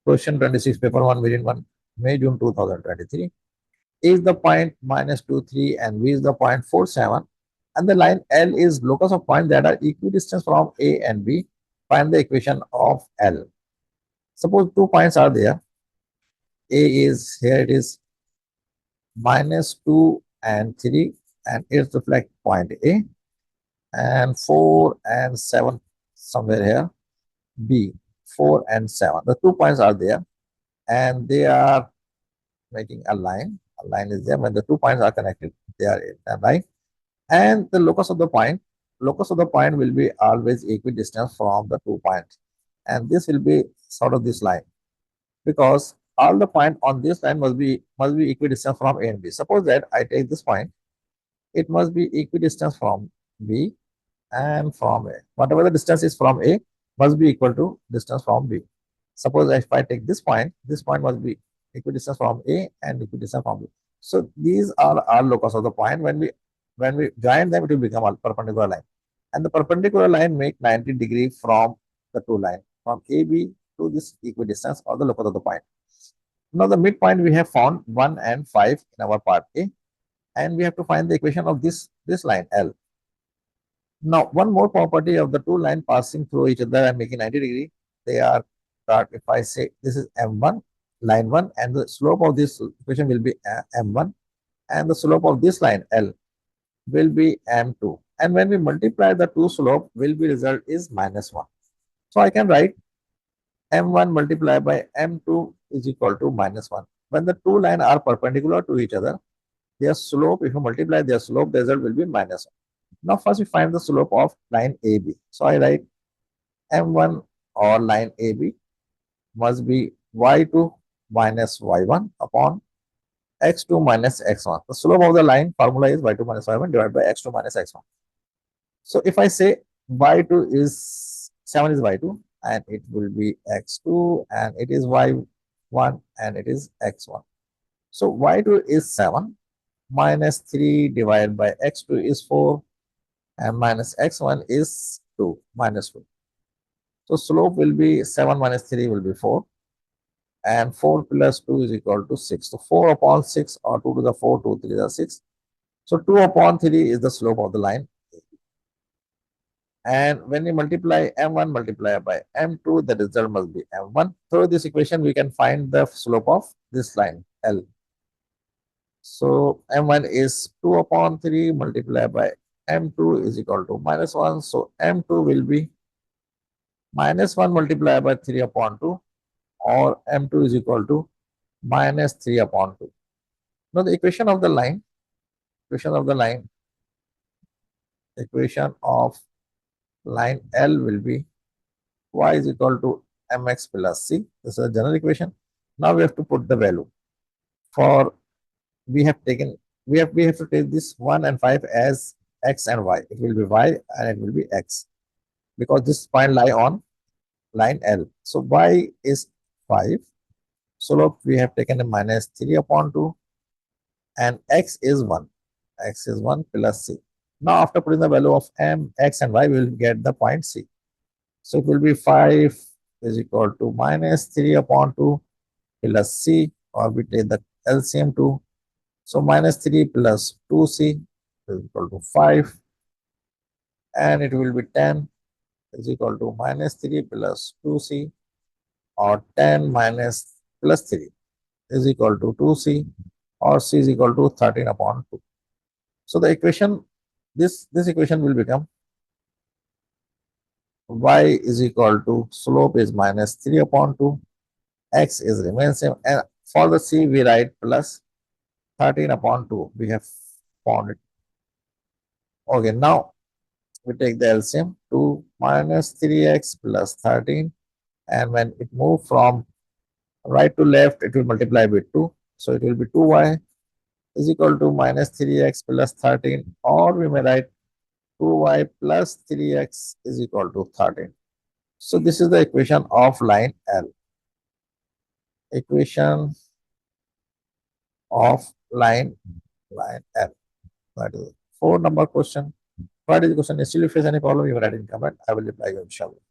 Question 26, paper 1, variant 1, May, June 2023. Is the point minus 23 and V is the point 47, and the line L is locus of points that are equidistant from A and B. Find the equation of L. Suppose 2 points are there. A is, here it is minus 2 and 3, and it reflects point A, and 4 and 7 somewhere here, B, 4 and 7. The 2 points are there, and they are making a line. A line is there. When the 2 points are connected, they are in a line. And the locus of the point will be always equidistant from the 2 points. And this will be sort of this line, because all the point on this line must be equidistant from A and B. Suppose that I take this point, it must be equidistant from B and from A. Whatever the distance is from A must be equal to distance from B. Suppose if I take this point must be equidistant from A and equidistant from B. So these are our locus of the point. When we join them, it will become a perpendicular line. And the perpendicular line make 90 degrees from the two lines, from AB to this equidistance or the locus of the point. Now the midpoint we have found 1 and 5 in our part A, and we have to find the equation of this line L. Now one more property of the two lines passing through each other and making 90 degrees, they are that if I say this is M1, line 1, and the slope of this equation will be M1, and the slope of this line L will be M2. And when we multiply the two slope, will be result is -1. So I can write M1 multiplied by M2 is equal to -1. When the two lines are perpendicular to each other, their slope, if you multiply their slope, the result will be -1. Now first we find the slope of line AB. So I write M1 or line AB must be Y2 minus Y1 upon X2 minus X1. The slope of the line formula is Y2 minus Y1 divided by X2 minus X1. So if I say Y2 is 7 is Y2, and it will be X2, and it is Y1, and it is X1. So Y2 is 7, minus 3 divided by X2 is 4, and minus X1 is 2, minus 2. So slope will be 7 minus 3 will be 4, and 4 plus 2 is equal to 6. So 4 upon 6, or 2 to the 4, 2 3 is 6. So 2 upon 3 is the slope of the line. And when you multiply M1 multiplied by M2, the result must be M1. Through this equation, we can find the slope of this line L. So M1 is 2 upon 3 multiplied by M2 is equal to -1. So M2 will be -1 multiplied by 3 upon 2, or M2 is equal to -3 upon 2. Now the equation of line L will be y is equal to mx plus c. This is a general equation. Now we have to put the value. For we have to take this 1 and 5 as x and y. It will be y and it will be x, because this point lie on line L. So y is 5. So we have taken a -3 upon 2, and x is 1. X is 1 plus c. Now after putting the value of m, x and y, we will get the point c. So it will be 5 is equal to -3 upon 2 plus c, or we take the LCM 2. So -3 plus 2c is equal to 5, and it will be 10 is equal to -3 plus 2c, or 10 minus plus 3 is equal to 2c, or c is equal to 13 upon 2. So the equation, this equation will become y is equal to slope is -3 upon 2, x is remains same, and for the c we write plus 13 upon 2. We have found it. Okay, now we take the LCM. 2 minus 3x plus 13, and when it moves from right to left, it will multiply with 2. So it will be 2y is equal to -3x plus 13, or we may write 2y plus 3x is equal to 13. So this is the equation of line L. Equation of line L. That is 4 number question. What is the question? Still, if you face any problem, you write in comment. I will reply you inshallah.